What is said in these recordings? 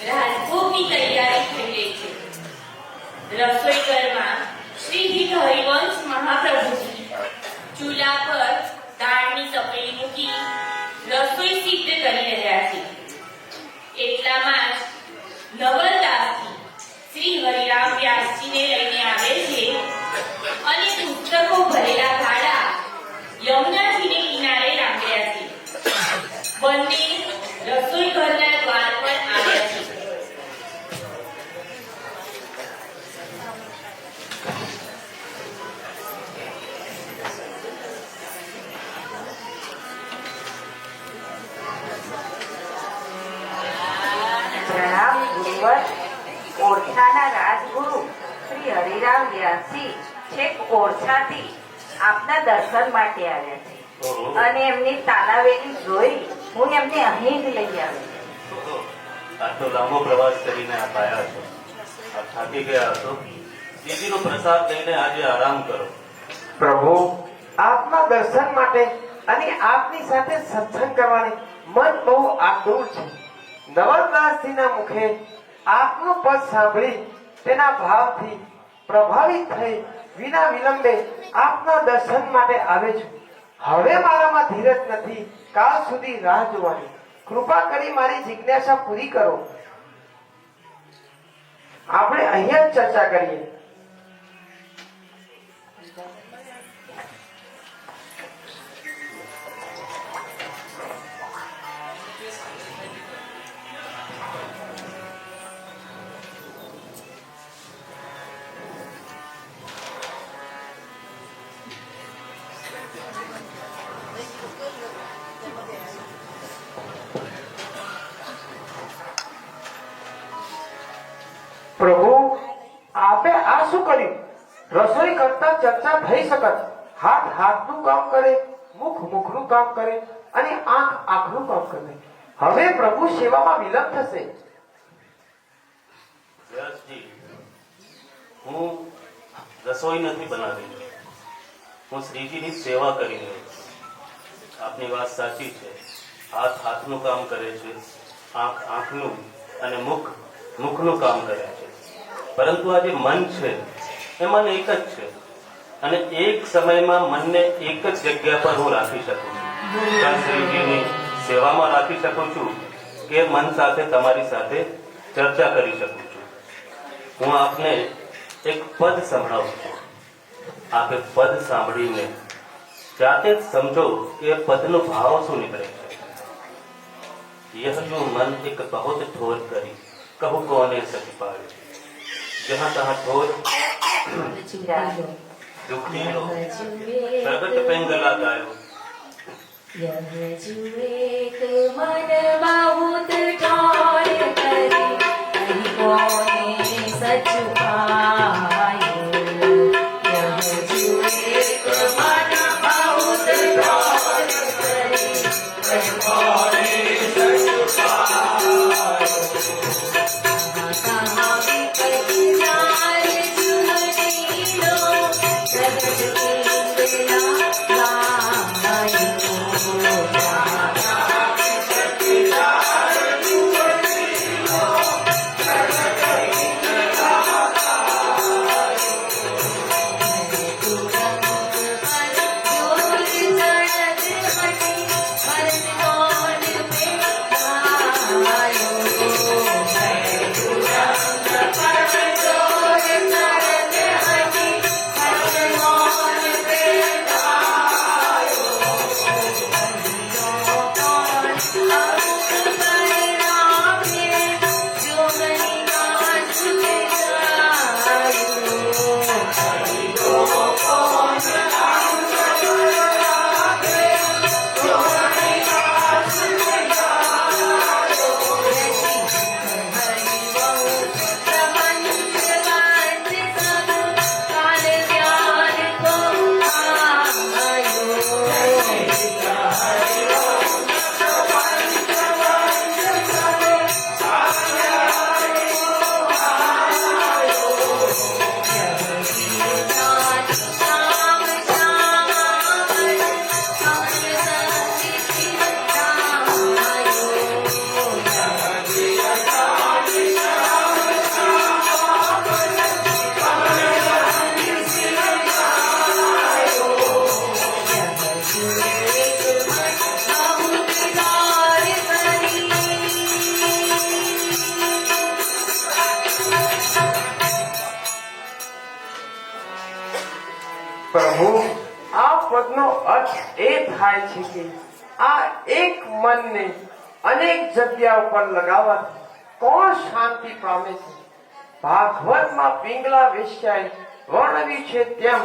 રાજભોગની તૈયારી થઈ રહી છે. રસોઈ ઘરમાં શ્રીજી હરિવંશ મહાપ્રભુજી ચૂલા પર દાળની તપેલી મૂકી રસોઈ સિદ્ધ કરી રહ્યા છે. એટલામાં જ નવલદાસજી શ્રી હરિરામ વ્યાસજીને લઈને આવે છે અને પુસ્તકો ભરેલા ગાડા યમુનાજીને કિનારે રાખ્યા છે. બંને રસોઈ ઘરના દ્વાર પર આવ્યા છે. પ્રણામ ગુરુવર. ઓરછાના રાજગુરુ શ્રી હરિરામ વ્યાસજી છેક ઓરછાથી આપના દર્શન માટે આવ્યા છે અને એમની તાલાવેલી જોઈ હું એમને અહીં જ લઈ આવી. આટલો લાંબો પ્રવાસ કરીને આપ આવ્યા છો, આપ થાકી ગયા હતો. શ્રીજીનો પ્રસાદ લઈને આજે આરામ કરો. પ્રભુ, આપના દર્શન માટે અને આપની સાથે સત્સંગ કરવાની મન બહુ આતુર છે. નવલદાસજીના મુખે આપનું પદ સાંભળી તેના ભાવથી પ્રભાવિત થઈ વિના વિલંબે આપના દર્શન માટે આવે છું. હવે મારામાં ધીરજ નથી કાલ સુધી રાહ જોવાની. કૃપા કરી મારી જિજ્ઞાસા પૂરી કરો. આપણે અહીંયા જ ચર્ચા કરીએ. પ્રભુ, આપે આ શું કર્યું? રસોઈ કરતા ચર્ચા થઈ શકત. હાથ હાથનું કામ કરે, મુખ મુખનું કામ કરે અને આંખ આંખનું કામ કરે. હવે પ્રભુ સેવામાં વિલંબ થશે. વ્યાસજી, હું રસોઈ નથી બનાવી, હું શ્રીજીની સેવા કરી રહ્યો છું. આપની વાત સાચી છે. હાથ હાથનું કામ કરે છે, આંખ આંખનું અને મુખ મુખનું કામ કરે છે. પરંતુ આ જે મન છે એ મન એક જ છે અને એક સમયમાં મનને એક જ જગ્યા પર હું રાખી શકું છું. ત્યાં શ્રીજીની સેવામાં રાખી શકું છું કે મન સાથે તમારી સાથે ચર્ચા કરી શકું છું. હું આપને એક પદ સંભળાવું છું. આપે પદ સાંભળીને જાતે જ સમજો કે પદનો ભાવ શું નીકળે છે. यह जो मन एक बहुत ठोर करी कहू कोने सच पाए जहाँ तहाँ ठोर दुखी लो प्रगट पेंगला गायो यह जुएक मन बहुत ठोर करी कहू कोने सच पाए. यह जुएक मन बहुत ठोर करी कहू कोने પ્રભુ, થાય છે કે આ એક મનને અનેક જગ્યા ઉપર લગાવવાથી કોણ શાંતિ પામે છે? ભાગવતમાં પિંગલા વેશ્યાએ વર્ણવ્યું છે તેમ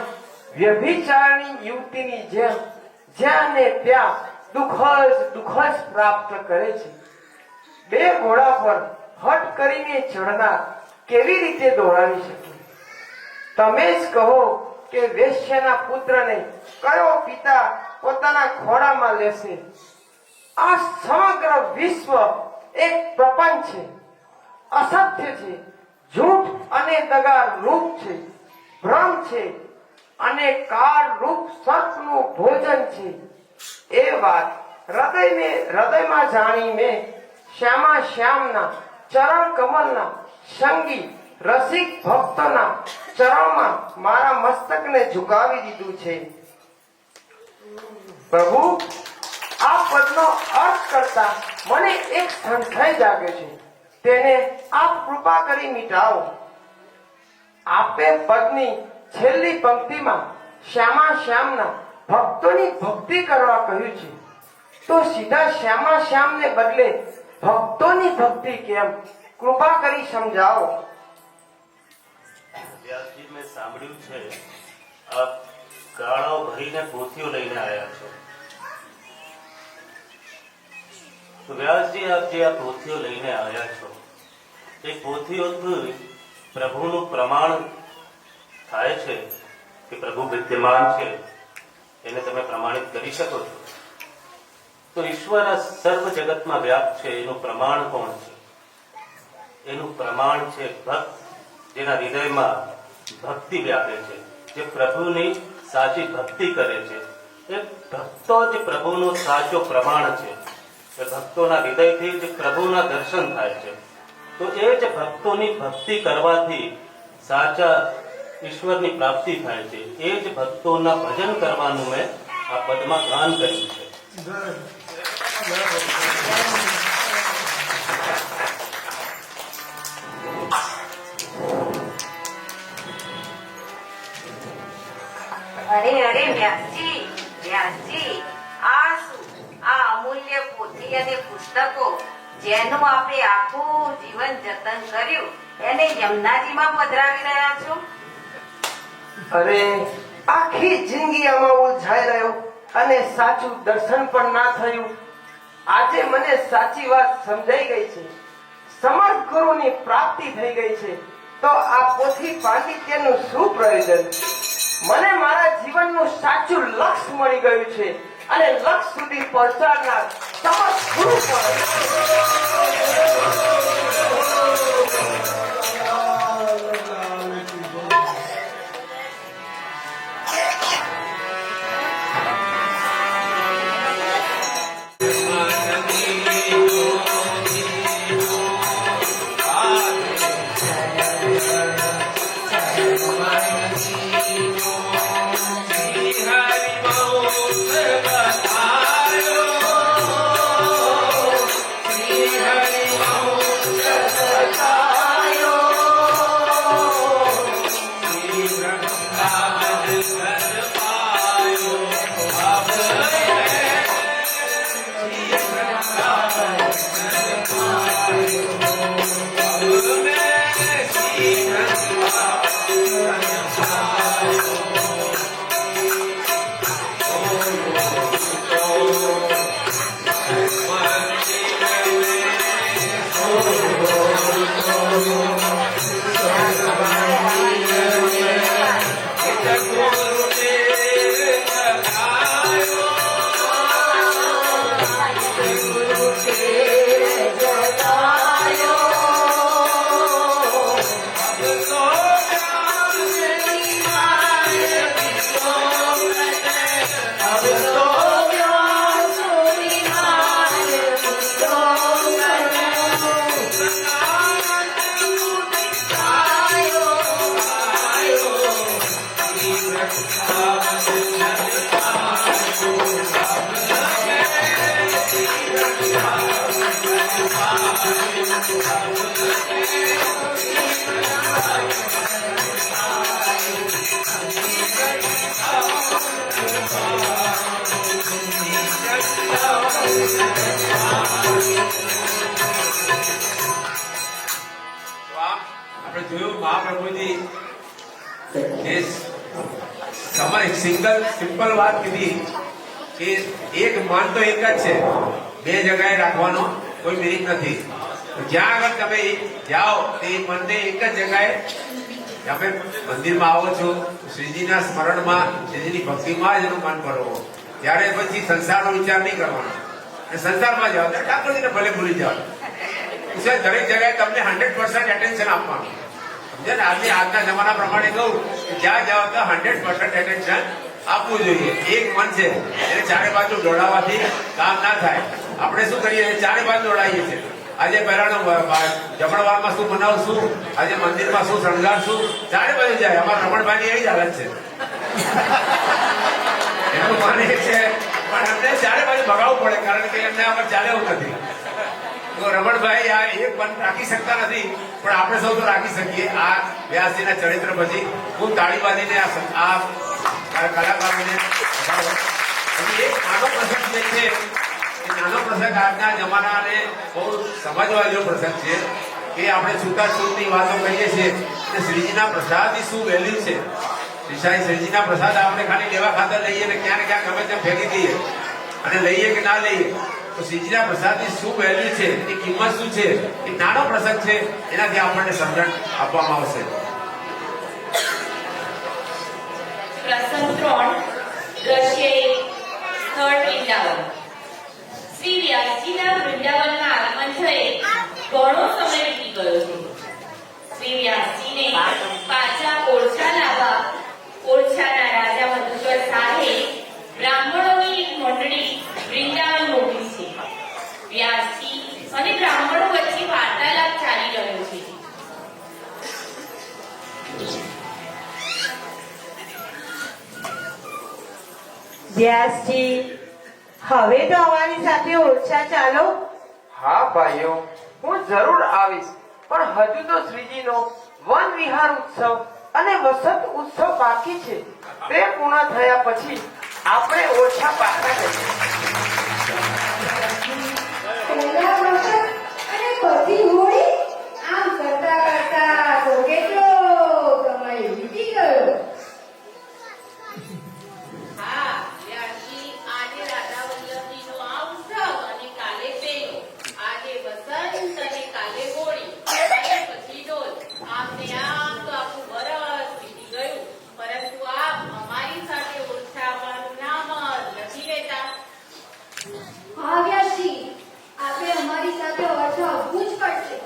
વ્યભિચારની યુવતીની જેમ જ્યાં ને ત્યાં દુઃખ જ પ્રાપ્ત કરે છે. બે ઘોડા પર હટ કરીને ચડનાર કેવી રીતે દોડાવી શકે? તમે જ કહો કે વેશ્યાના પુત્રને કયો પિતા પોતાના ખોળામાં લેશે? આ સમગ્ર વિશ્વ એક પ્રપંચ છે, અસત્ય છે, झूठ અને દગા રૂપ છે, ભ્રમ છે અને કાળ રૂપ સર્પનું ભોજન છે. એ વાત હૃદયમાં જાણી મેં શ્યામા શ્યામના ચરણ કમલના સંગી રસિક ભક્તોના ચરણમાં મારા મસ્તકને ઝુકાવી દીધું છે. પ્રભુ, આ પદનો અર્થ કરતા મને એક સંશય જાગ્યો છે, તેને આપ કૃપા કરી મિટાવો. આપે પદની છેલ્લી પંક્તિમાં શ્યામા શ્યામના ભક્તોની ભક્તિ કરવા કહ્યું છે, તો સીધા શ્યામા શ્યામને બદલે ભક્તોની ભક્તિ કેમ? કૃપા કરી સમજાવો. વ્યાસજી, મેં સાંભળ્યું છે આપ ગાળો ભરીને પોથીઓ લઈને આવ્યા છો. તો વ્યાસજી, આપ જે આ પોથીઓ લઈને આવ્યા છો એ પોથીઓથી પ્રભુનું પ્રમાણ થાય છે કે પ્રભુ વિદ્યમાન છે, એને તમે પ્રમાણિત કરી શકો છો. તો ઈશ્વર આ સર્વ જગતમાં વ્યાપ્ત છે, એનું પ્રમાણ કોણ છે? એનું પ્રમાણ છે ભક્ત, જેના હૃદયમાં ભક્તિ વ્યાપે છે, જે પ્રભુની સાચી ભક્તિ કરે છે. એ ભક્તો જ પ્રભુનો સાચો પ્રમાણ છે. એ ભક્તોના હૃદયથી જ પ્રભુના દર્શન થાય છે. તો એ જ ભક્તોની ભક્તિ કરવાથી સાચા ઈશ્વરની પ્રાપ્તિ થાય છે. એ જ ભક્તોના ભજન કરવાનું મેં આ પદમાં ગાન કર્યું છે. અરે અરે વ્યાસજી, આ શું? આ અમૂલ્ય પોથી અને પુસ્તકો જેનું આપણે આખું જીવન જતન કર્યું એને યમુનાજીમાં પધરાવી રહ્યા છો? અરે, આખી જિંદગી આમાં ઉલઝાઈ રહ્યો અને સાચું દર્શન પણ ના થયું. આજે મને સાચી વાત સમજાઈ ગઈ છે. સમર્થ ગુરુની પ્રાપ્તિ થઈ ગઈ છે. તો આ પોથી પાંડિત્યનું શું પ્રયોજન? મને મારા જીવનનું સાચું લક્ષ્ય મળી ગયું છે અને લક્ષ્ય સુધી પહોંચાડનાર સમર્થ ગુરુ પણ. આપણે જોયું મહાપ્રભુજી જે સમય સિમ્પલ વાત કીધી કે એક મન તો એક જ છે, બે જગ્યાએ રાખવાનો કોઈ મિનિંગ નથી. જ્યાં આગળ તમે જાઓ તે મનને એક જ જગ્યાએ, તમે મંદિરમાં આવો છો શ્રીજીના સ્મરણમાં, શ્રીજીની ભક્તિમાં જ એનું મન ભરવો. ત્યારે પછી સંસારનો વિચાર નહીં કરવાનો, અને સંસારમાં જાઓ ત્યારે ઠાકોરજીને ભલે ભૂલી જાઓ. દરેક જગ્યાએ તમને 100% એટેન્શન આપવાનું. સમજે ને? આજના જમાના પ્રમાણે કહું કે જ્યાં જાઓ તો 100% એટેન્શન આપવું જોઈએ. એક મન છે એને ચારે બાજુ દોડાવવાથી કામ ના થાય. આપણે શું કરીએ, ચારે બાજુ દોડાવીએ છીએ. આજે પહેલાનો જમણવારમાં શું બનાવશું, આજે મંદિરમાં શું શણગારશું, ચારે બાજુ જાય. અમારા રમણભાઈની એવી જ હાલત છે. એનું મન એ છે, પણ એમને ચારે બાજુ ભગાવવું પડે, કારણ કે એમને આમાં ચાલે એવું નથી. તો રમણભાઈ આ એક મન રાખી શકતા નથી, પણ આપણે સૌ તો રાખી શકીએ. આ વ્યાસજીના ચરિત્ર પછી હું તાળી બાંધીને આ કલાકારોને એક નાનો પ્રસંગ જે છે, એ નાનો પ્રસંગ આજના જમાનાને બહુ સમજવા જેવો પ્રસંગ છે કે આપણે છૂટાછૂટની વાતો કરીએ છીએ અને શ્રીજીના પ્રસાદની શું વેલ્યુ છે. શ્રીજીના પ્રસાદ આપણે ખાલી લેવા ખાતર લઈએ ને ક્યાં ને ક્યાં ગમે તેમ ફેંકી દઈએ અને લઈએ કે ના લઈએ, તો શ્રીજીના પ્રસાદની શું વેલ્યુ છે, એની કિંમત શું છે, એ નાનો પ્રસંગ છે, એનાથી આપણને સમજણ આપવામાં આવશે. પ્રસંગ 3 દ્રશ્ય 1 સ્થળ વૃંદાવન. શ્રી વ્યાસજીના વૃંદાવનમાં આગમન થયે ઘણો સમય વીતી ગયો છે. શ્રી વ્યાસજીને પાછા ઓરછા લાવવા ઓરછાના રાજા મધુકર શાહે બ્રાહ્મણોની એક મંડળી વૃંદાવન મોકલી છે. વ્યાસજી અને બ્રાહ્મણો વચ્ચે વાર્તાલાપ ચાલી રહ્યો છે. વ્યાસજી, હવે તો અમારી સાથે ઓરછા ચાલો. હા ભાઈઓ, હું જરૂર આવીશ, પણ હજુ તો શ્રીજીનો વન વિહાર ઉત્સવ અને વસંત ઉત્સવ બાકી છે. તે પૂર્ણ થયા પછી આપણે ઓછા પાછા જઈએ. પહેલા વસંત અને પછી હોળી, આમ કરતા કરતા તો કેટલો સમય વીતી ગયો. હા, વ્યાસજી, આજે રાધા વલ્લભજીનો આ ઉત્સવ અને કાલે પેલો, આજે વસંત અને કાલે હોળી અને પછી ડોલ. આમને આમ તો આખું વરસ વીતી ગયું, પરંતુ આપ અમારી સાથે ઓરછા આવવાનું નામ જ નથી લેતા. હા વ્યાસજી, આપે અમારી સાથે ઓરછા આવવું જ પડશે,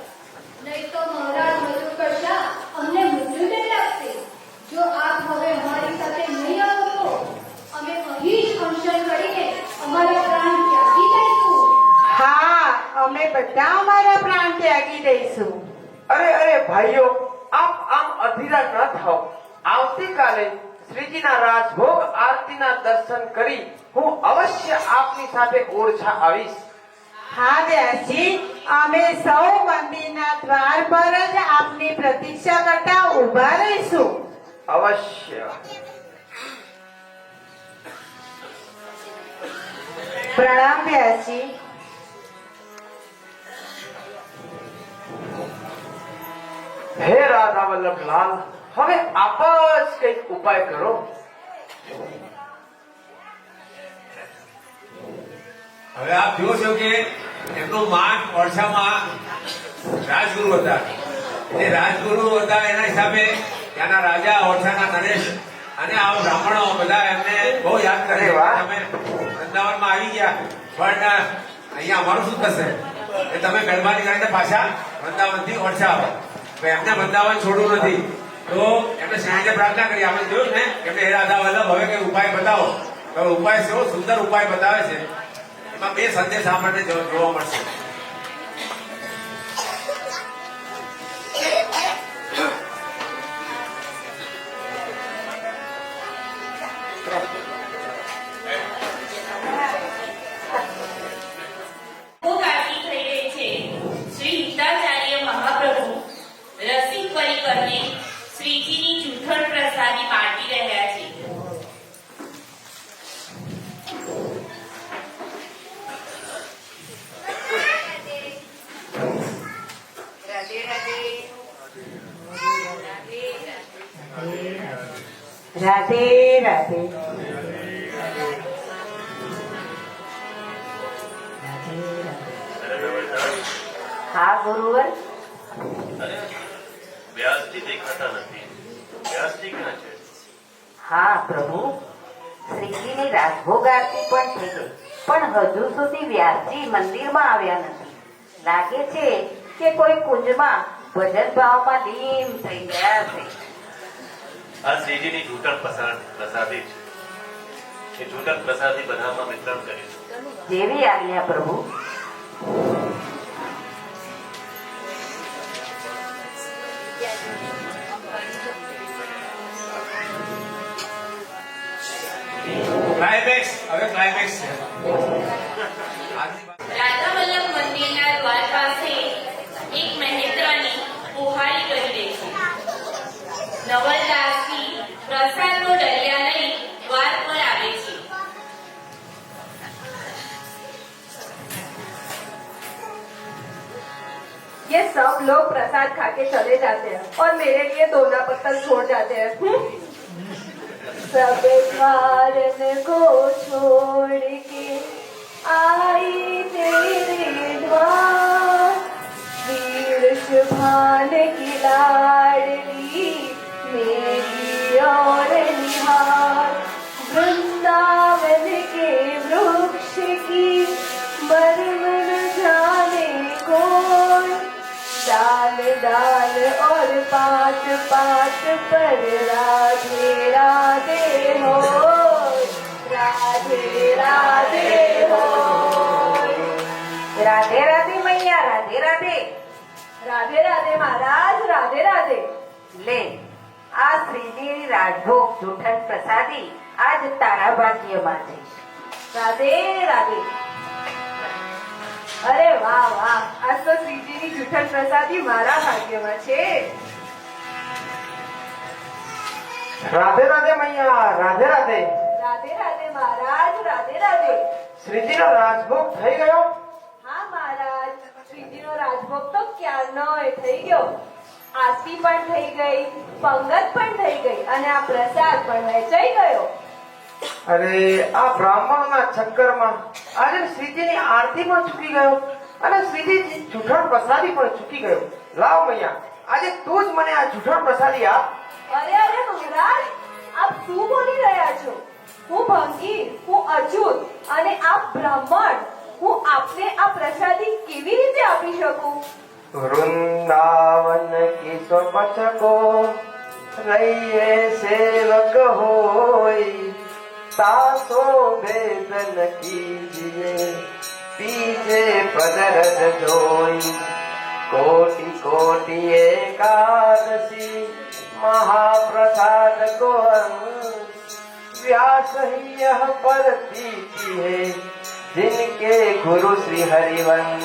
નહીં તો મહારાજ મધુકર શાહ અમને મૃત્યુદંડ આપશે. જો આપ હવે અમારી સાથે નહીં આવો તો અમે અહીં જ અનશન કરીને અમારા પ્રાણ ત્યાગી દઈશું. હા, અમે બધા અમારા પ્રાણ ત્યાગી દઈશું. અરે અરે ભાઈઓ, આપ આમ અધીરા ન થાઓ. આવતીકાલે શ્રીજીના રાજભોગ આરતીના દર્શન કરી હું અવશ્ય આપની સાથે ઓરછા આવીશ. હા વ્યાસજી, અમે સૌ મંદિરના દ્વાર પર જ આપની પ્રતીક્ષા કરતા ઊભા રહીશું. અવશ્ય. પ્રણામ વ્યાસજી. હે રાધા વલ્લભલાલ, હવે આપ જ કંઈક ઉપાય કરો. હવે આપ જુઓ છો કે એમનું માન ઓરછામાં રાજગુરુ હતા. એ રાજગુરુ હતા એના હિસાબે ત્યાંના રાજા ઓરછાના નરેશ અને આ બ્રાહ્મણો બધા એમને બહુ યાદ કરે. અરે વાહ. તમે વૃંદાવનમાં આવી ગયા, પણ અહીંયા અમારું શું થશે? એ તમે મહેરબાની કરીને પાછા વૃંદાવનથી ઓરછા આવો. તો એમને વૃંદાવન છોડવું નથી, તો એમને શ્રીજીને પ્રાર્થના કરી. આપણે જોયું ને એમને હે રાધા વલ્લભ, હવે કઈ ઉપાય બતાવો. તો ઉપાય કેવો સુંદર ઉપાય બતાવે છે. એમાં બે સંદેશ આપણને જોવા મળશે. ખૂબ આરતી થઈ રહી છે. શ્રી હિતાચાર્ય મહાપ્રભુ રસિક પરિકરને શ્રીજીની જૂઠણ પ્રસાદી બાંટી રહ્યા છે. રાધે રાધે. હા ગુરુવર. વ્યાસજી દેખાતા નથી. વ્યાસજી ક્યાં છે? હા પ્રભુ, શ્રીજીની રાજભોગ આરતી પણ થઈ ગઈ, પણ હજુ સુધી વ્યાસજી મંદિરમાં આવ્યા નથી. લાગે છે કે કોઈ કુંજમાં ભજન ભાવમાં લીન થઈ ગયા છે. આ શ્રીજીની જૂઠક પ્રસાદી છે. એ જૂઠક પ્રસાદી બધામાં વિતરણ કરીશું. જેવી આજ્ઞા પ્રભુ. ક્લાઇમેક્સ, હવે ક્લાઇમેક્સ છે. રાધા વલ્લભ મંદિરના દ્વાર પાસે એક મહેન્દ્રની કુહાડી કરી રહી છે. નવલદાસજી પ્રસાદનો ડલિયા લઈ દ્વાર પર આવે છે. ये सब लोग प्रसाद खा के चले जाते हैं और मेरे लिए दोना पत्तल छोड़ जाते हैं. सब कारण को छोड़ के आई तेरे द्वार, वीर शुभान की लाडली मेरी और निहार, वृंदावन के वृक्ष की मर्म न जाने कौन, डाल डाल और पात पात पर राधे राधे हो, राधे राधे हो. રાધે રાધે મૈયા, રાધે રાધે. राधे राधे महाराज, राधे राधे. લે, આ શ્રીજીની રાજભોગ જૂઠક પ્રસાદી આજ તારા ભાગ્યમાં છે. राधे राधे. अरे वाह वाह, आज तो श्रीजीની જૂઠક પ્રસાદી મારા ભાગ્યમાં છે. રાધે રાધે મૈયા, રાધે રાધે. રાધે રાધે મહારાજ, રાધે રાધે. શ્રીજીનો રાજભોગ થઈ ગયો? હા મહારાજ, શ્રીજીનો રાજભોગ તો ક્યારનોય થઈ ગયો. આરતી પણ થઈ ગઈ, પંગત પણ થઈ ગઈ અને આ પ્રસાદ પણ વહેંચાઈ ગયો. અરે આ બ્રાહ્મણોના ચક્કરમાં આજે શ્રીજીની આરતી પણ ચૂકી ગયો અને શ્રીજી જૂઠણ પ્રસાદી પણ ચૂકી ગયો. લાવ મૈયા, આજે તું જ મને આ જૂઠણ પ્રસાદી આપ. અરે અરે મહારાજ, આપ શું બોલી રહ્યા છો? હું ભંગી, હું અછૂત અને આપ બ્રાહ્મણ. હું આપને આ પ્રસાદી કેવી રીતે આપી શકું? વૃંદાવન કી સ્વપચકો રહીએ સેવક હોય, तासो वेदन कीजिए पीछे पदरज जोई, कोटि कोटि एकादशी महाप्रसाद को व्यास ही यह परतीति है जिनके गुरु श्री हरिवंश.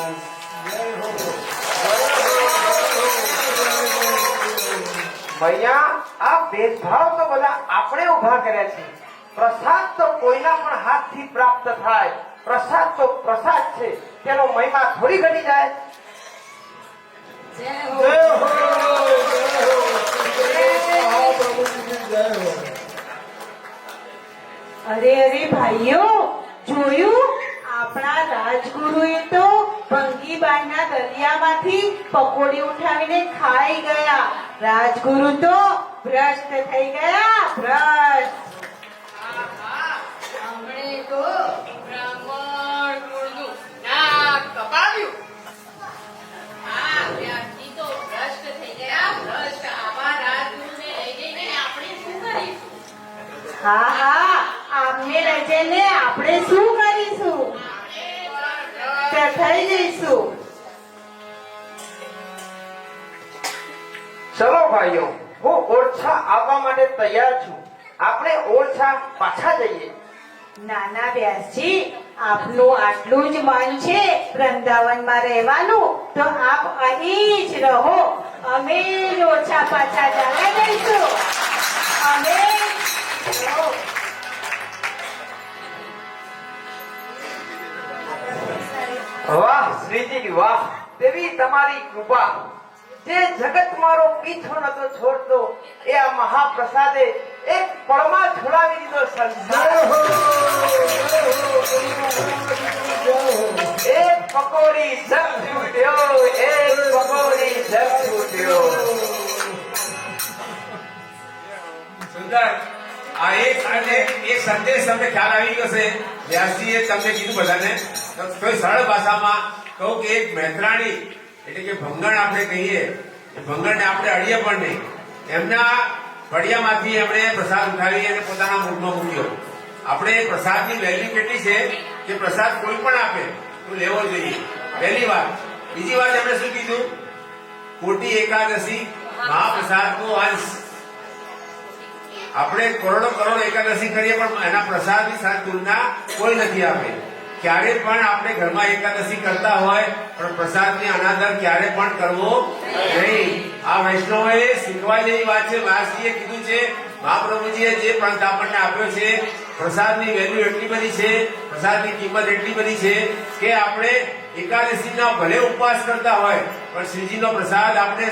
भैया આ ભેદભાવ તો બધા આપણે ઉભા કર્યા છે. પ્રસાદ તો કોઈના પણ હાથથી પ્રાપ્ત થાય. પ્રસાદ તો પ્રસાદ છે, તેનો મહિમા થોડી ઘટી જાય. અરે અરે ભાઈઓ, જોયું? આપણા રાજગુરુએ તો ભંગીબાઈના દરિયામાંથી પકોડી ઉઠાવીને ખાઈ ગયા. રાજગુરુ તો ભ્રષ્ટ થઈ ગયા, ભ્રષ્ટ. હમણે તો બ્રાહ્મણ કુળનું નાક કપાવ્યું. આ વ્યાસજી તો ભ્રષ્ટ થઈ ગયા, ભ્રષ્ટ. આવા રાજગુરુને લઈ જઈને આપણે શું કરીશું? હા હા, આપને લઈ જઈને આપણે શું કરીશું? તે થઈ જઈશું. ચલો ભાઈઓ, હું ઓરછા આવવા માટે તૈયાર છું. આપણે ઓરછા પાછા જઈએ. નાના વ્યાસજી, આપનું આટલું જ મન છે વૃંદાવનમાં રહેવાનું, તો આપ અહીં જ રહો. અમે જ ઓછા પાછા જવા દઈશું. અમે રહો. વાહ શ્રીજી વાહ, દેવી તમારી કૃપા. જે જગત મારો પીછો નતો છોડતો એ આ મહાપ્રસાદે એક પળમાં છોડાવી દીધો સંસાર. એક પકોડી જગ છૂટ્યો, એક પકોડી જગ છૂટ્યો. સુંદર. આ એક સંદેશ તમને ખ્યાલ આવી ગયો છે. વ્યાસજીએ તમને કીધું બધાને તો કોઈ સરળ ભાષામાં કહું કે એક મહેતરાણી એટલે કે ભંગણ આપણે કહીએ, એ ભંગણને આપણે અડીએ પણ નહીં. એમના ફળિયામાંથી એમણે પ્રસાદ ઉઠાવી અને પોતાના મુખમાં મૂક્યો. આપણે પ્રસાદની વેલ્યુ કેટલી છે કે પ્રસાદ કોઈ પણ આપે તો લેવો જોઈએ, પહેલી વાત. બીજી વાત એમણે શું કીધું? ખોટી એકાદશી મહાપ્રસાદનો અંશ. આપણે કરોડો કરોડ એકાદશી કરીએ પણ એના પ્રસાદની સાથે તુલના કોઈ નથી આપે. ક્યારે પણ આપણે ઘરમાં એકાદશી કરતા હોય પણ પ્રસાદની અનાદર ક્યારે પણ કરવો નહીં. આ વૈષ્ણવોએ શીખવા જેવી વાત છે. વ્યાસજીએ કીધું છે, મહાપ્રભુજીએ જે પંથ આપણને આપ્યો છે, પ્રસાદની વેલ્યુ એટલી બધી છે, પ્રસાદની કિંમત એટલી બધી છે કે આપણે એકાદશીના ભલે ઉપવાસ કરતા હોય પણ શ્રીજીનો પ્રસાદ આપણે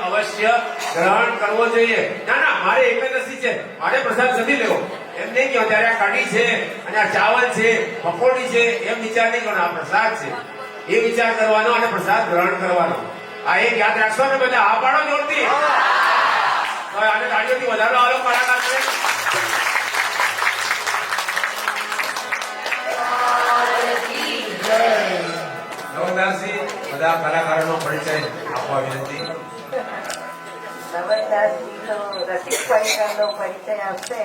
અવશ્ય ગ્રહણ કરવો જોઈએ. ના ના, મારે એકાદશી છે, મારે પ્રસાદ નથી લેવો એમ નહીં કહો. ત્યારે આ કઢી છે અને આ ચાવલ છે, પકોડી છે એમ વિચાર નહીં કરવાનો. આ પ્રસાદ છે એ વિચાર કરવાનો અને પ્રસાદ ગ્રહણ કરવાનો. આ એક યાદ રાખશો ને બધા. આ પાડો જોરથી. આને તાળીઓથી વધારો આલો કલાકારને. નવદાસજી, બધા કલાકારોનો પરિચય આપવા વિનંતી. નવદાસજી તો રસિક પરિવારનો પરિચય આપશે,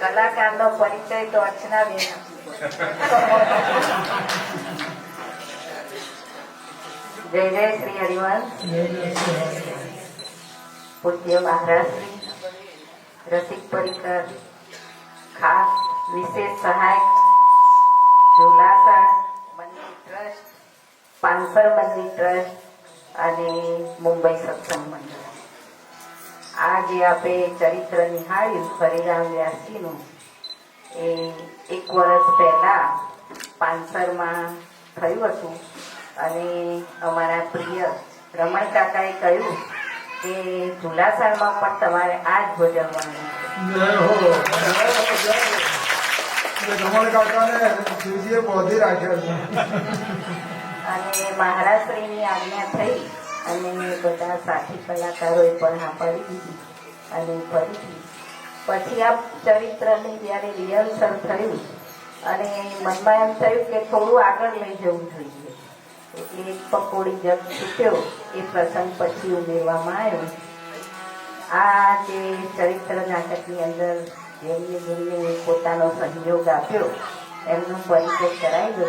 કલાકારનો પરિચય તો અર્ચનાબેન આપશે. જય જય શ્રી હરિવંશ. પૂજ્ય મહારાજશ્રી રસિક પરિકર ખાસ વિશેષ સહાયક ઝુલાસા મંદિર ટ્રસ્ટ, પાંસર મંદિર ટ્રસ્ટ અને મુંબઈ સત્સંગ મંડળ. આ જે આપણે ચરિત્ર નિહાળ્યું હરિરામ વ્યાસજીનું, એ 1 વર્ષ પહેલા પાંસરમાં થયું હતું અને અમારા પ્રિય રમણ કાકાએ કહ્યું કે ઝુલાસામાં પણ તમારે આ જ ભજવવાનું અને મહારાજશ્રીની આજ્ઞા થઈ અને બધા સાથી કલાકારોએ પણ હા પાડી દીધી. અને ફરીથી પછી આ ચરિત્રની જ્યારે રિહર્સલ થયું અને મનમાં એમ થયું કે થોડું આગળ લઈ જવું જોઈએ, એટલે એક પકોડી જગ છૂટ્યો એ પ્રસંગ પછી ઉમેરવામાં આવ્યો. આ જે ચરિત્ર નાટકની અંદર જેમને જેમને પોતાનો સહયોગ આપ્યો એમનો પરિચય કરાવી દો.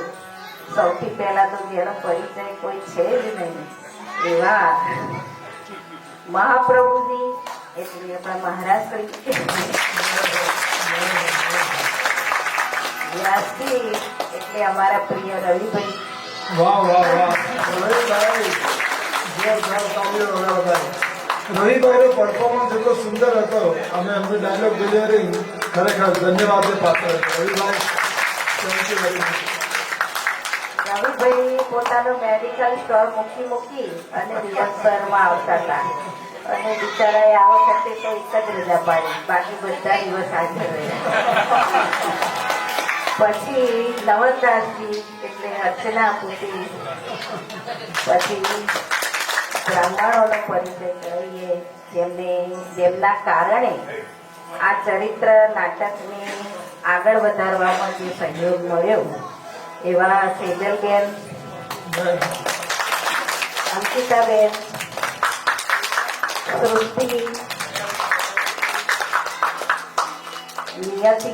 સૌથી પહેલા તો જેનો પરિચય કોઈ છે જ નહીં એવા મહાપ્રભુજી એટલે આપણા મહારાજશ્રી વ્યાસજી એટલે અમારા પ્રિય રવિભાઈ. વાહ વાહ વાહ, રવિભાઈનો પરફોર્મન્સ એટલો સુંદર હતો. અમે એમની ડાયલોગ ડિલિવરી ખરેખર ધન્યવાદ પાત્ર રવિભાઈ. Thank you very much. રવિભાઈ પોતાનો મેડિકલ સ્ટોર મૂકી અને રિહર્સલમાં આવતા હતા અને બિચારાએ આ વખતે તો એક જ રજા પાડી, બાકી બધા દિવસ હાજર રહ્યા. પછી નવદાસજી એટલે અર્ચના પૂતી, પછી બ્રાહ્મણોનો પરિચય કરીએ જેમના કારણે આ ચરિત્ર નાટકને આગળ વધારવામાં જે સહયોગ મળ્યો એવા સેજલબેન, અંકિતાબેન, શ્રુતિ, નિયતિ,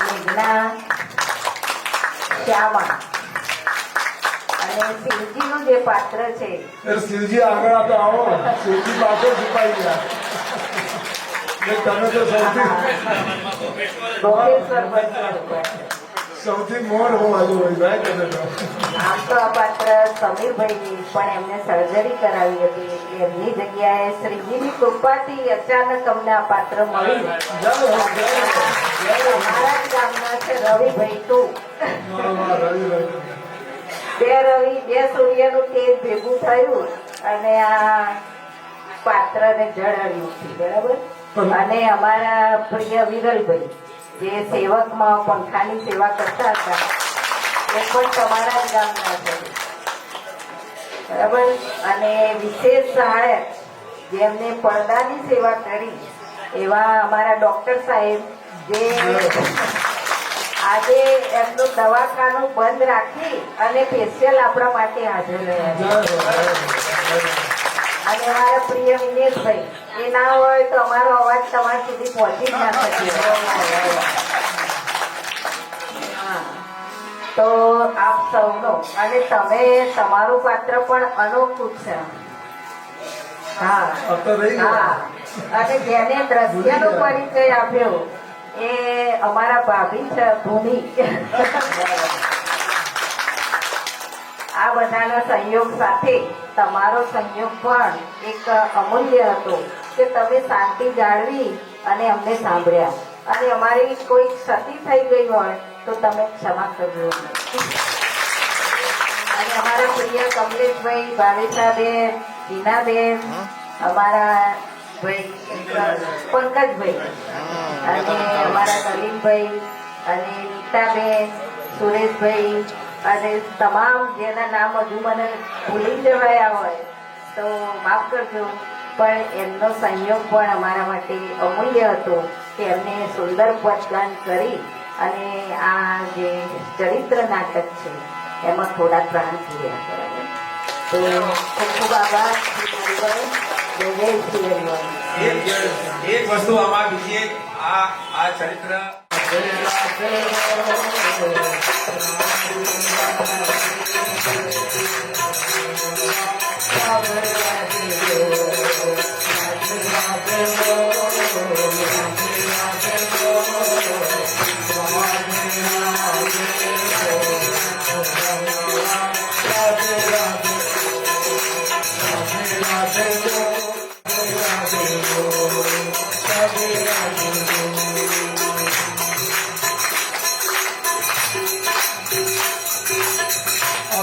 મેઘના, શ્યામા અને શિવજીનું જે પાત્ર છે શિવજી આગળ આપે આવો, શિવજી પાછળ છુપાઈ ગયા. તમે તો લોકેશ્વર ભટ્ટ. સૌથી મોડ હું હજુ ભાઈ તમે તો. આમ તો આ પાત્ર સમીરભાઈ પણ એમને સર્જરી કરાવી હતી એટલે એમની જગ્યાએ શ્રીજીની કૃપાથી અચાનક અમને આ પાત્ર મળ્યું. અમારા જ ગામના છે રવિભાઈ તું. રવિભાઈ બે રવિ બે સૂર્યનું તેજ ભેગું થયું અને આ પાત્રને જળહળ્યું છે, બરાબર. અને અમારા પ્રિય વિરલભાઈ જે સેવકમાં પંખાની સેવા કરતા હતા એ પણ તમારા જ ગામના છે, બરાબર. અને વિશેષ સહાયક જેમને પડદાની સેવા કરી એવા અમારા ડોક્ટર સાહેબ જે આજે એમનું દવાખાનું બંધ રાખી અને સ્પેશિયલ આપણા માટે હાજર રહ્યા છે. અને મારા પ્રિય વિનેશભાઈ એ ના હોય તો અમારો અવાજ તમારા સુધી પહોંચી જ ના શકે. હા, તો આપ સૌનો અને તમે તમારું પાત્ર પણ અનોખું છે. હા હા, અને જેને દ્રશ્યનો પરિચય આપ્યો એ અમારા ભાભી છે ભૂમિ. આ બધાના સહયોગ સાથે તમારો સંયોગ પણ એક અમૂલ્ય હતો કે તમે શાંતિ જાળવી અને અમને સાંભળ્યા. અને અમારી કોઈ ક્ષતિ થઈ ગઈ હોય તો તમે ક્ષમા કરજો. અને અમારા પ્રિય કમલેશભાઈ, ભાવેશાબેન, હિનાબેન, અમારા ભાઈ પંકજભાઈ અને અમારા નલીનભાઈ અને નીતાબેન, સુરેશભાઈ અને તમામ જેના નામ હજુ મને ભૂલી જવાયા હોય તો માફ કરજો, પણ એમનો સંયોગ પણ અમારા માટે અમૂલ્ય હતો કે એમને સુંદર પદગાન કરી અને આ જે ચરિત્ર નાટક છે એમાં થોડા પ્રાણ થયા, બરાબર. તો ખૂબ ખૂબ આભાર. જય જય શ્રી હરિવંશ. એક વસ્તુ આમાં બીજી એક આ ચરિત્ર આ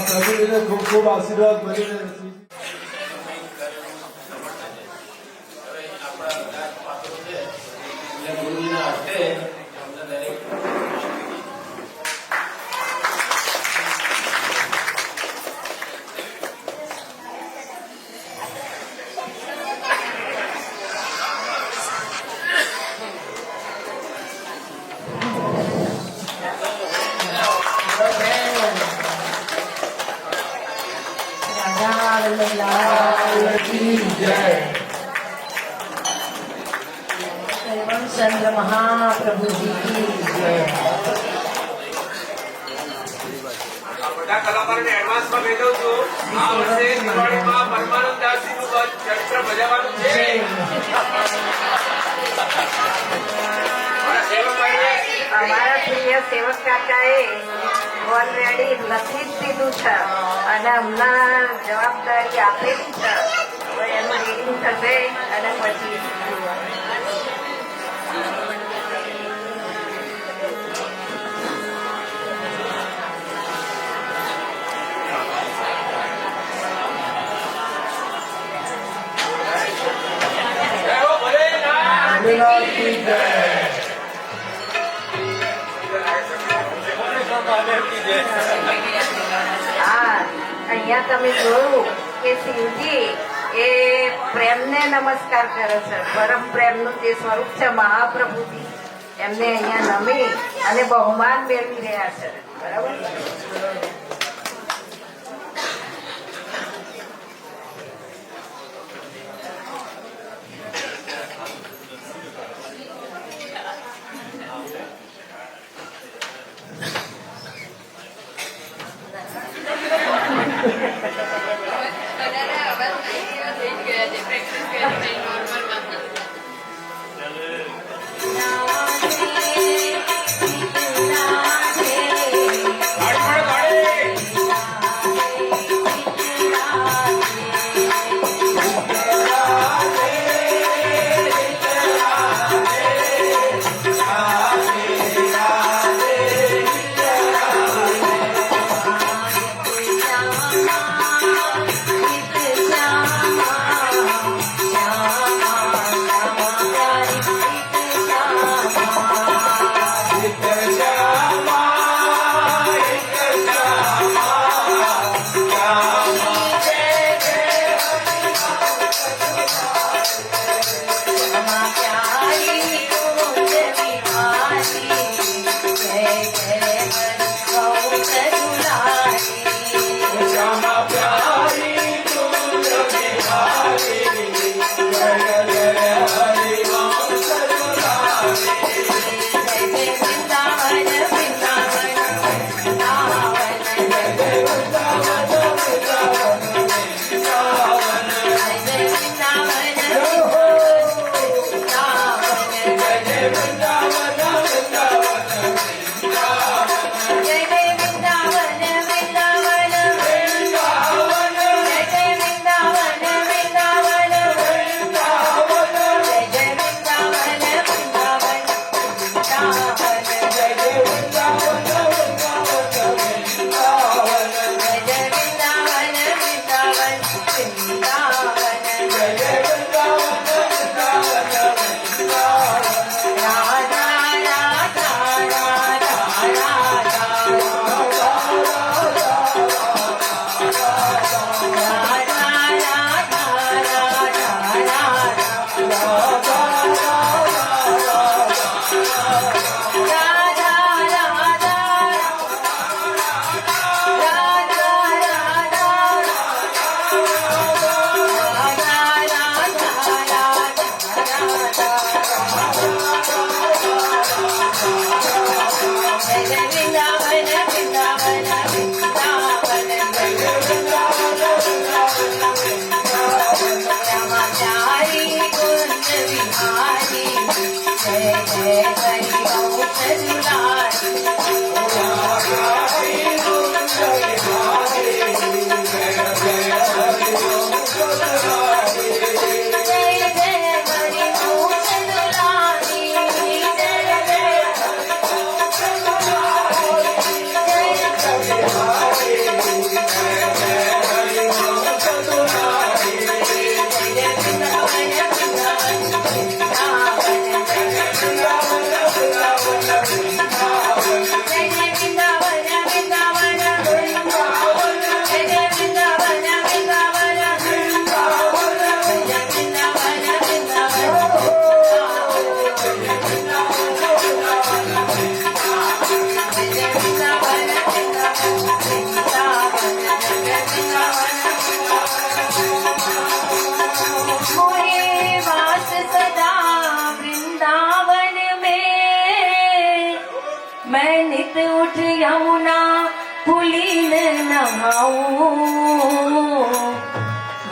પ્રભુજીને ખૂબ ખૂબ આશીર્વાદ મળી રહે છે. चंद्र महाप्रभुजी की जय. બધા કલાકારોને એડવાન્સમાં કહી દઉં છું, આ વર્ષે દિવાળીમાં પરમાનંદ દાસજીનું ચરિત્ર ભજવવાનું છે. અમારા પ્રિય સેવક કાકાએ ઓલરેડી લખી જ દીધું છે અને હમણાં જવાબદારી આપેલી છે. હવે એનું રીડિંગ થશે અને પછી ભોલેનાથ કી જય. હા, અહીંયા તમે જોયું કે શિવજી એ પ્રેમને નમસ્કાર કરે છે. પરમ પ્રેમનું જે સ્વરૂપ છે મહાપ્રભુજી, એમને અહીંયા નમી અને બહુમાન મેળવી રહ્યા છે, બરાબર. ગાડી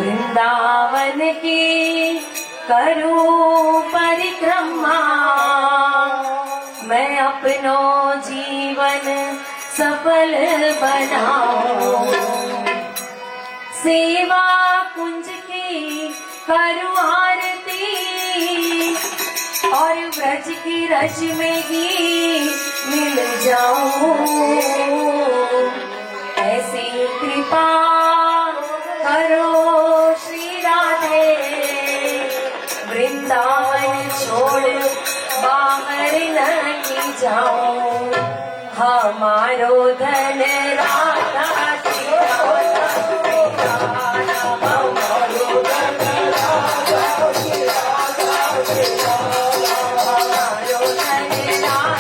वृंदावन की करूं परिक्रमा, मैं अपनो जीवन सफल बनाऊं। सेवा कुंज की करूं आरती और ब्रज की रज में ही मिल जाऊं। ऐसी कृपा करो श्री राधे, वृंदावन छोड़ बाहर नहीं जाऊं। हमारो धन राधा श्री राधा, हमारो धन राधा श्री राधा, हमारो धन राधा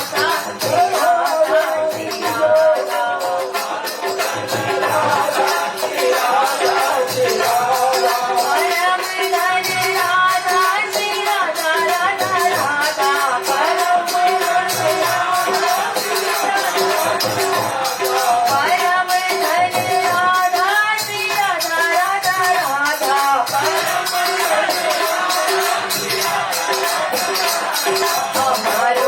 श्री राधा, श्री राधा, परम धन राधा श्री राधा, राधा राधा, परम धन राधा श्री राधा, परम धन राधा श्री राधा, राधा राधा, परम धन हमारो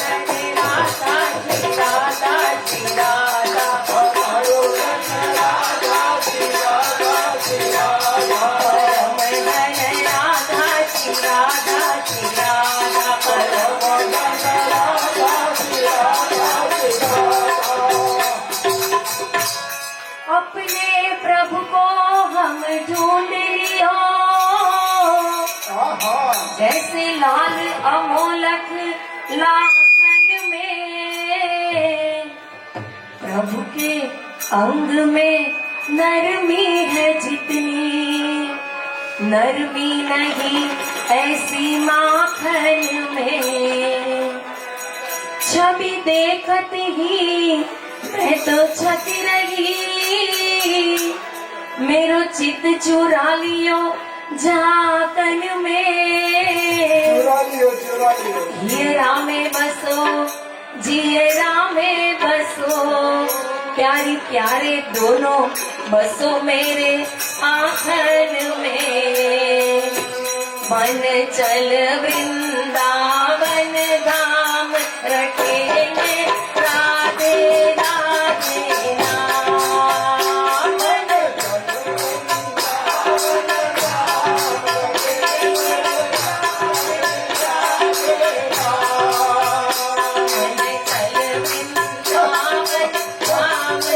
धन राधा श्री राधा, श्री राधा, हमारो धन राधा श्री राधा, श्री राधा, परम धन राधा श्री राधा, श्री राधा, परम धन राधा श्री राधा, श्री राधा। अपने प्रभु को हम ढूंढ लियो, जैसे लाल अमोलक लाखन में। प्रभु के अंग में नरमी है जितनी, नरमी नहीं ऐसी माखन में। छवि देखत ही मैं तो छती रही, मेरो चित चुरा लियो झाकन में। हियरा में बसो, जियरा में बसो, प्यारी प्यारे दोनों बसो मेरे आंखन में। मन चल वृंदावन धाम रखेंगे राधे राधे नाम। मन चल वृंदावन धाम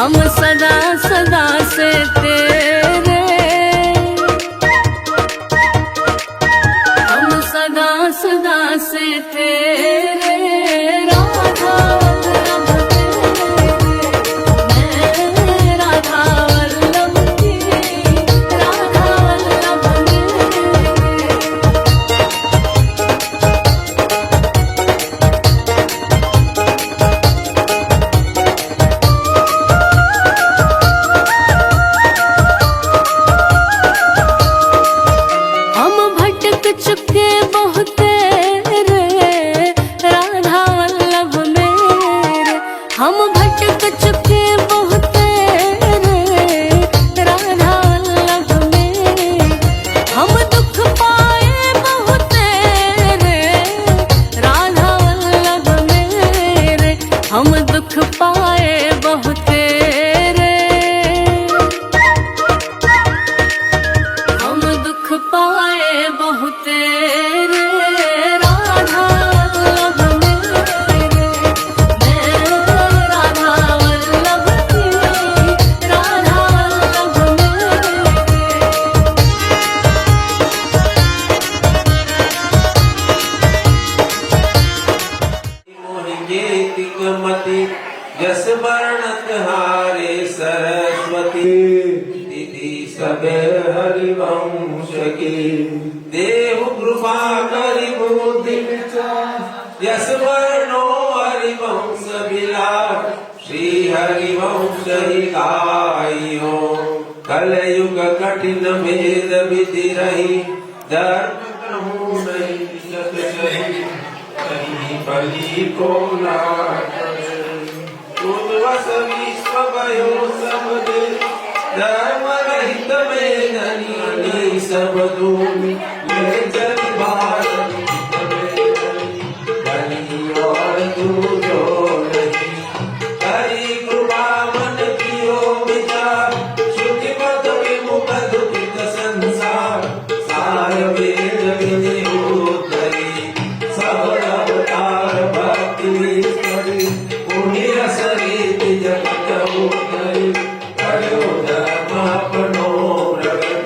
हम सदा सदा से तेरे, हम सदा सदा से तेरे, राधा वल्लभ तेरे, मैं राधा वल्लभ की, राधा वल्लभ मेरे। हम भटक चुके बहुत रे, राधा वल्लभ मेरे, हम भटक चुके बहुत रे, राधा वल्लभ मेरे, हम दुख पाए बहुत रे, राधा वल्लभ मेरे, हम दुख पाए बहुत रे, हम दुख पाए बहुत रे, राधा वल्लभ मेरे, मैं राधा वल्लभ की, राधा वल्लभ मेरे। मोहिनीतिकमति यस वर्णत हारे सरस्वती, दीदी सबे हरिवंश की, देव कृपा करि बुद्धि विचार, यस वर्णो हरिवंश बिलास, श्री हरिवंश हितायो, कलयुग कठिन भेद विधि रही, धर्म कहूँ नहीं जग सही, कहीं बलि को ना उद्वस विश्व भयो सब दे, धर्म रहित में धनी सब दूर, ले चल भारत बलि और दूजो नहीं, हरि कृपा मन कियो विचार, श्रुति पद विमुख दुखित संसार, सार वेद विधि उद्धरी, सब अवतार भक्ति विस्मरी, पुण्य रस रीति जगत उद्धरी, करो धर्म अपनो प्रगट,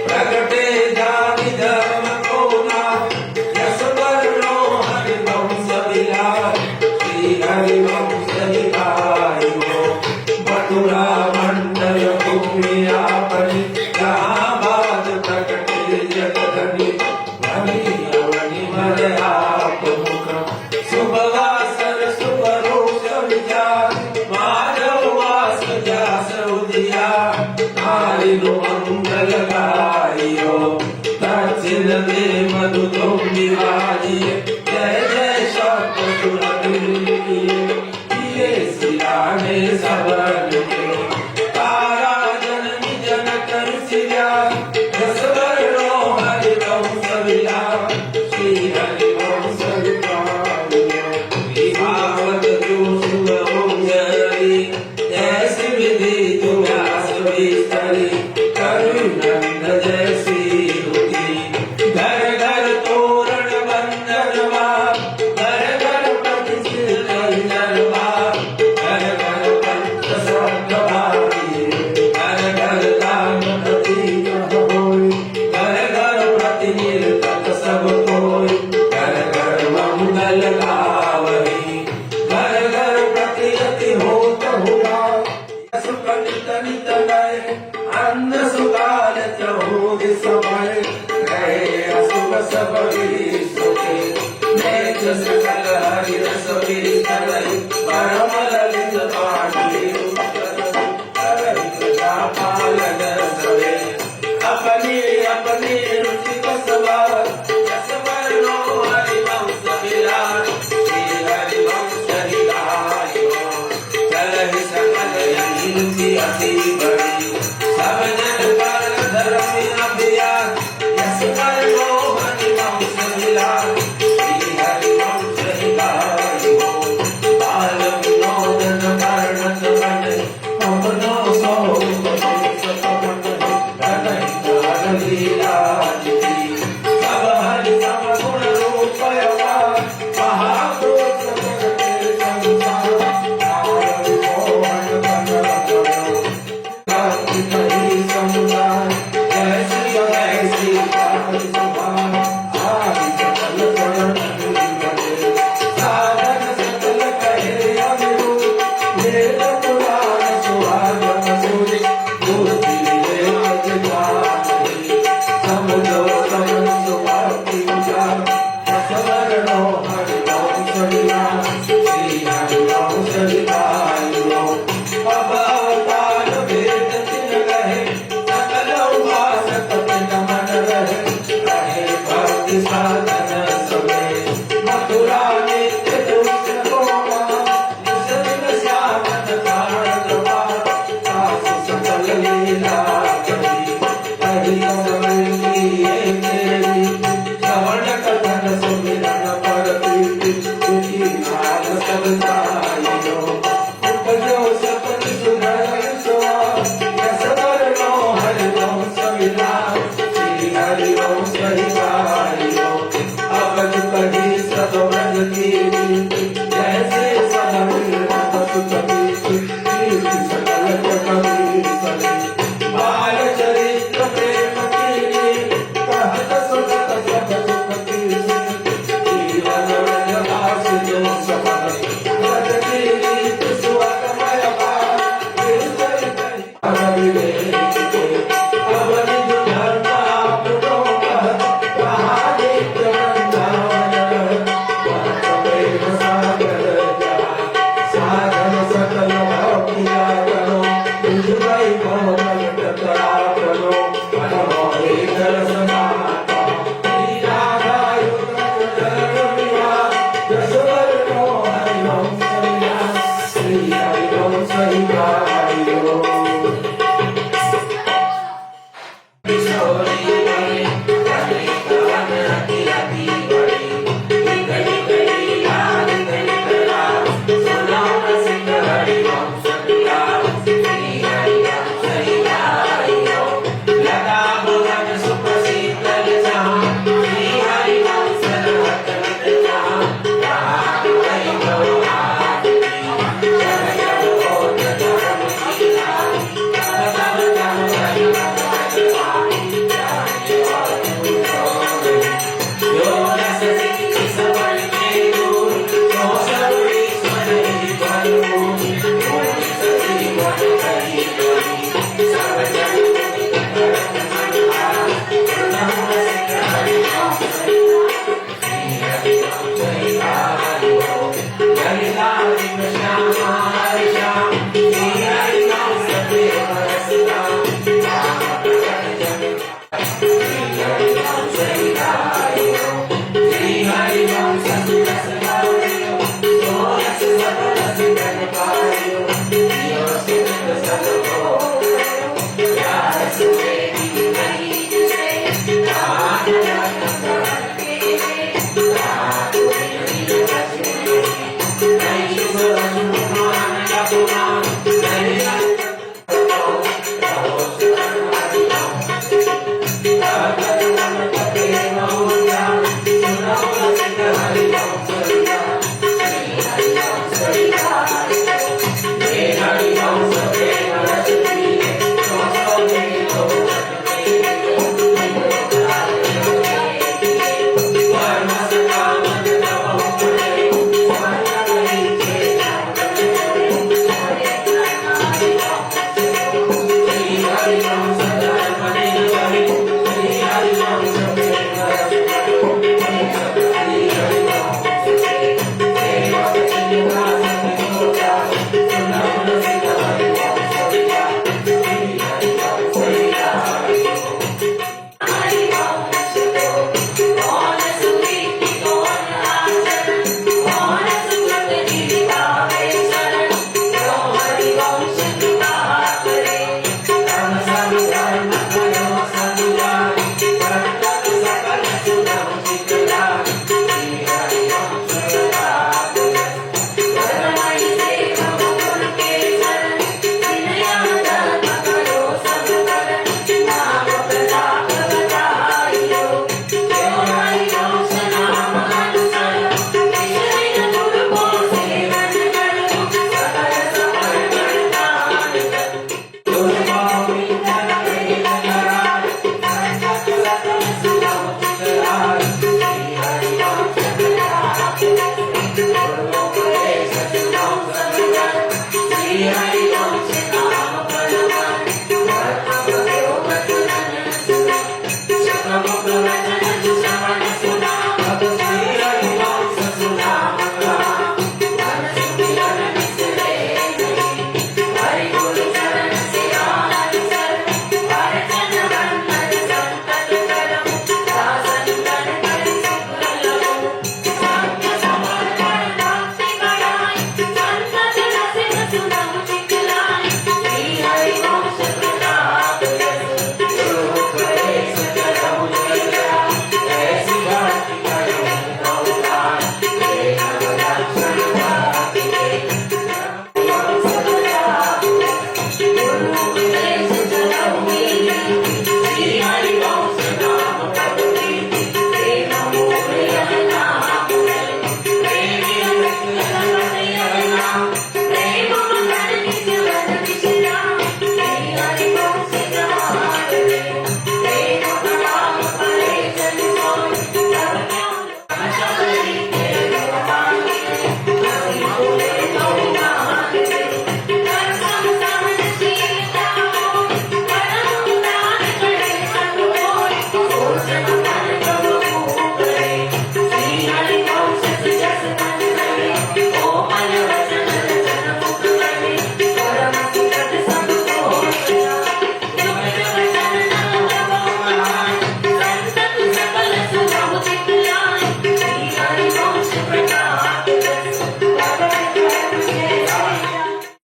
प्रगटे जाति धर्म को नाथ, यस वर्णो हरिवंश विलास, श्री हरिवंश हितायो, मथुरा मंडल भूमि आपनी, जहां प्रकटे जगधनी, भली अवनि मर आप मुख, शुभवासर शुभ रूप विचार, माधव वास जास उदियार, नारिनु मंगल गाइयो, दक्षिण दे मधु तुम निवाजिए, जय जय शब्द किए सिराने सबन के, तारा जननी जनक ऋषि व्यास, यस वर्णो हरिवंश विलास, श्री हरिवंश हितायो, विभावत जो शुभ ओंजरी, जैसी विधि जो व्यास विस्तरी, करुणंद जैसी होती, घर घर तोरण बंधनवार, घर घर प्रतिष्ठित दरबार, घर घर पंच सद्भावी, घर घर दान प्रतीक होय, घर घर प्रतिनिर्तक सब कोय, घर घर मंगल गावही, घर घर प्रतियति होत हुआ, सुकट तनित गए, अन्न सुकाल चहु दिस भय, गए असुभ सब विसुखे, नेच सकल हरि रस विस्तरहि, परम ललित पाटी पालन सवे, अपनी अपनी रुचि बसवार, यस वर्णो हरिवंश विलास, श्री हरिवंश हितायो, चलहि सकल यही रुचि अति बड़ी, सब जन पर धर्म अभियान, यस वर्णो हरिवंश विलास, श्री हरिवंश हितायो, बाल विनोदन वर्णत बन, अपनो सो लीला सब हरि सम गुण रूप महापुरुष जगत के संसार, नारद मोहन Hare